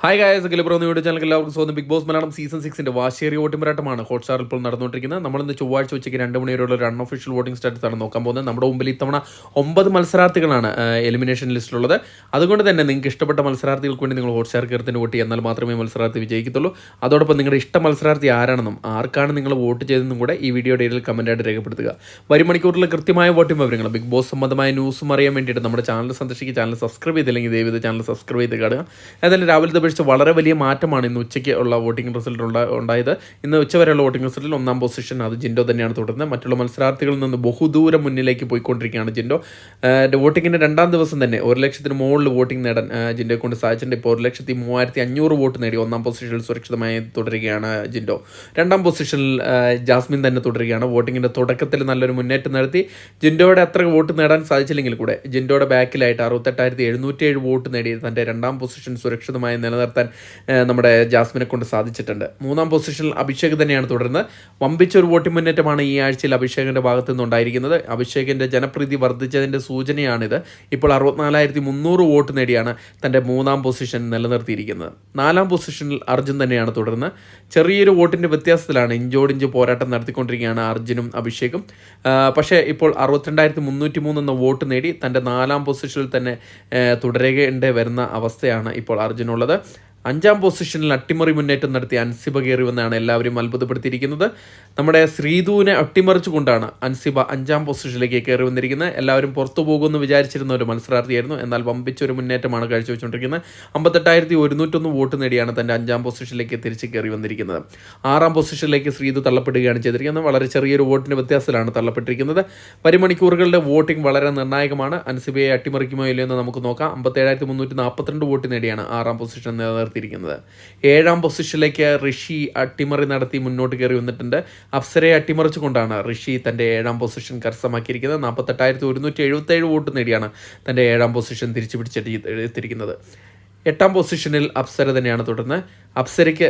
Hi guys, അഖിലപ്രോ YouTube channel എല്ലാവർക്കും സ്വാഗതം. Big boss Malayalam season 6 വാശിയേറിയ വോട്ടിംഗ് പോരാട്ടമാണ് ഹോട്ട്സ്റ്റാറിൽ ഇപ്പോൾ നടന്നുകൊണ്ടിരിക്കുന്നത്. നമ്മളിന്ന് ചൊവ്വാഴ്ച ഉച്ചയ്ക്ക് 2 മണിവരെയുള്ള ഒരു അൺഒഫീഷ്യൽ വോട്ടിംഗ് സ്റ്റാറ്റസ് ആണ് നോക്കാൻ പോകുന്നത്. നമ്മുടെ മുമ്പിൽ ഇത്തവണ 9 മത്സരാർത്ഥികളാണ് എലിമിനേഷൻ ലിസ്റ്റിലുള്ളത്. അതുകൊണ്ട് തന്നെ നിങ്ങൾക്ക് ഇഷ്ടപ്പെട്ട മത്സരാർത്ഥികൾക്ക് വേണ്ടി നിങ്ങൾ ഹോട്ട്സ്റ്റാർ കയറി വോട്ട് ചെയ്യുക, എന്നാൽ മാത്രമേ മത്സരാർത്ഥി വിജയിക്കത്തുള്ളൂ. അതോടൊപ്പം നിങ്ങളുടെ ഇഷ്ട മത്സരാർത്ഥി ആരാണെന്നും ആർക്കാണ് നിങ്ങൾ വോട്ട് ചെയ്തതെന്നും കൂടെ ഈ വീഡിയോയുടെ ഇടയിൽ കമൻറ്റായിട്ട് രേഖപ്പെടുത്തുക. വരും മണിക്കൂറിൽ കൃത്യമായ വോട്ടിംഗ് വിവരങ്ങൾ, ബിഗ് ബോസ് സംബന്ധമായ ന്യൂസും അറിയാൻ വേണ്ടിയിട്ട് നമ്മുടെ ചാനൽ സന്ദർശിക്കുക. ചാനൽ സബ്സ്ക്രൈബ് ചെയ്തില്ലെങ്കിൽ ദയവ് ചാനൽ സബ്സ്ക്രൈബ് ചെയ്ത് കാണുക. ഏതായാലും രാവിലത്തെ അപേക്ഷിച്ച് വളരെ വലിയ മാറ്റമാണ് ഇന്ന് ഉച്ചയ്ക്ക് ഉള്ള വോട്ടിംഗ് റിസൾട്ട് ഉണ്ടായത്. ഇന്ന് ഉച്ചവരെയുള്ള വോട്ടിംഗ് റിസൾട്ടിൽ 1-ാം പൊസിഷൻ അത് ജിൻഡോ തന്നെയാണ് തുടരുന്നത്. മറ്റുള്ള മത്സരാർത്ഥികളിൽ നിന്ന് ബഹുദൂരം മുന്നിലേക്ക് പോയിക്കൊണ്ടിരിക്കുകയാണ് ജിൻഡോ. വോട്ടിങ്ങിൻ്റെ 2-ാം ദിവസം തന്നെ 1,00,000 മുകളിൽ വോട്ടിംഗ് നേടാൻ ജിൻഡോയെ കൊണ്ട് സാധിച്ചിട്ടുണ്ട്. ഇപ്പോൾ 1,03,500 വോട്ട് നേടി 1-ാം പൊസിഷനിൽ സുരക്ഷിതമായി തുടരുകയാണ് ജിൻഡോ. 2-ാം പൊസിഷനിൽ ജാസ്മിൻ തന്നെ തുടരുകയാണ്. വോട്ടിങ്ങിൻ്റെ തുടക്കത്തിൽ നല്ലൊരു മുന്നേറ്റം നടത്തി ജിൻഡോയുടെ അത്ര വോട്ട് നേടാൻ സാധിച്ചില്ലെങ്കിൽ കൂടെ ജിൻഡോയുടെ ബാക്കിലായിട്ട് 68,707 വോട്ട് നേടി തൻ്റെ 2-ാം പൊസിഷൻ സുരക്ഷിതമായി നിലനിർത്താൻ നമ്മുടെ ജാസ്മിനെ കൊണ്ട് സാധിച്ചിട്ടുണ്ട്. 3-ാം പൊസിഷനിൽ അഭിഷേക് തന്നെയാണ് തുടരുന്നത്. വമ്പിച്ചൊരു വോട്ടിംഗ് മുന്നേറ്റമാണ് ഈ ആഴ്ചയിൽ അഭിഷേകിൻ്റെ ഭാഗത്തു നിന്നുണ്ടായിരിക്കുന്നത്. അഭിഷേകിൻ്റെ ജനപ്രീതി വർദ്ധിച്ചതിൻ്റെ സൂചനയാണിത്. ഇപ്പോൾ 64,300 വോട്ട് നേടിയാണ് തൻ്റെ 3-ാം പൊസിഷൻ നിലനിർത്തിയിരിക്കുന്നത്. 4-ാം പൊസിഷനിൽ അർജുൻ തന്നെയാണ് തുടരുന്നത്. ചെറിയൊരു വോട്ടിൻ്റെ വ്യത്യാസത്തിലാണ് ഇഞ്ചോടിഞ്ച് പോരാട്ടം നടത്തിക്കൊണ്ടിരിക്കുകയാണ് അർജുനും അഭിഷേകും. പക്ഷേ ഇപ്പോൾ 62,303 എന്ന വോട്ട് നേടി തൻ്റെ 4-ാം പൊസിഷനിൽ തന്നെ തുടരേണ്ടി വരുന്ന അവസ്ഥയാണ് ഇപ്പോൾ അർജുനുള്ളത്. 5-ാം പൊസിഷനിൽ അട്ടിമറി മുന്നേറ്റം നടത്തി അൻസിബ കയറി വന്നാണ് എല്ലാവരും അത്ഭുതപ്പെടുത്തിയിരിക്കുന്നത്. നമ്മുടെ ശ്രീധുവിനെ അട്ടിമറിച്ചുകൊണ്ടാണ് അൻസിബ 5-ാം പൊസിഷനിലേക്ക് കയറി വന്നിരിക്കുന്നത്. എല്ലാവരും പുറത്തു പോകുമെന്ന് വിചാരിച്ചിരുന്ന ഒരു മത്സരാർത്ഥിയായിരുന്നു. എന്നാൽ വമ്പിച്ചൊരു മുന്നേറ്റമാണ് കാഴ്ചവെച്ചുകൊണ്ടിരിക്കുന്നത്. 58,101 വോട്ട് നേടിയാണ് തൻ്റെ 5-ാം പൊസിഷനിലേക്ക് തിരിച്ച് കയറി വന്നിരിക്കുന്നത്. 6-ാം പൊസിഷനിലേക്ക് ശ്രീധു തള്ളപ്പെടുകയാണ് ചെയ്തിരിക്കുന്നത്. വളരെ ചെറിയൊരു വോട്ടിൻ്റെ വ്യത്യാസത്തിലാണ് തള്ളപ്പെട്ടിരിക്കുന്നത്. വരും മണിക്കൂറുകളുടെ വോട്ടിംഗ് വളരെ നിർണായകമാണ്. അൻസിബയെ അട്ടിമറിക്കുമോ ഇല്ലയോ എന്ന് നമുക്ക് നോക്കാം. 57,342 വോട്ട് നേടിയാണ് 6-ാം പൊസിഷൻ നിലനിർത്തിയിരിക്കുന്നത്. 7-ാം പൊസിഷനിലേക്ക് ഋഷി അട്ടിമറി നടത്തി മുന്നോട്ട് കയറി വന്നിട്ടുണ്ട്. അപ്സരയെ അട്ടിമറിച്ചുകൊണ്ടാണ് ഋഷി തൻ്റെ 7-ാം പൊസിഷൻ കരസ്ഥമാക്കിയിരിക്കുന്നത്. 48,177 വോട്ട് നേടിയാണ് തൻ്റെ 7-ാം പൊസിഷൻ തിരിച്ചു പിടിച്ചെടുത്തിരിക്കുന്നത്. 8-ാം പൊസിഷനിൽ അപ്സര തന്നെയാണ് തുടർന്ന്. അപ്സരയ്ക്ക്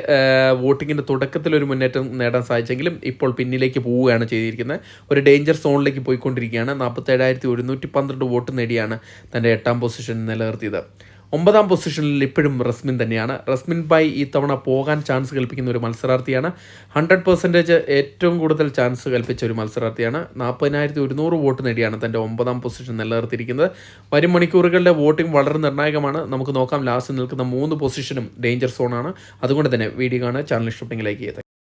വോട്ടിങ്ങിൻ്റെ തുടക്കത്തിൽ ഒരു മുന്നേറ്റം നേടാൻ സാധിച്ചെങ്കിലും ഇപ്പോൾ പിന്നിലേക്ക് പോവുകയാണ് ചെയ്തിരിക്കുന്നത്. ഒരു ഡേഞ്ചർ സോണിലേക്ക് പോയിക്കൊണ്ടിരിക്കുകയാണ്. 47,112 വോട്ട് നേടിയാണ് തൻ്റെ 8-ാം പൊസിഷൻ നിലനിർത്തിയത്. 9-ാം പൊസിഷനിൽ ഇപ്പോഴും റസ്മിൻ തന്നെയാണ്. റസ്മിൻ ബായ് ഈ തവണ പോകാൻ ചാൻസ് കൽപ്പിക്കുന്ന ഒരു മത്സരാർത്ഥിയാണ്. 100% ഏറ്റവും കൂടുതൽ ചാൻസ് കൽപ്പിച്ച ഒരു മത്സരാർത്ഥിയാണ്. 40,100 വോട്ട് നേടിയാണ് തൻ്റെ 9-ാം പൊസിഷൻ നിലനിർത്തിയിരിക്കുന്നത്. വരും മണിക്കൂറുകളുടെ വോട്ടിംഗ് വളരെ നിർണായകമാണ്. നമുക്ക് നോക്കാം. ലാസ്റ്റ് നിൽക്കുന്ന 3 പൊസിഷനും ഡേഞ്ചർ സോണാണ്. അതുകൊണ്ട് തന്നെ വീഡിയോ കാണുക. ചാനൽ ഇഷ്ടപ്പെട്ടെങ്കിൽ ലൈക്ക് ചെയ്യുക.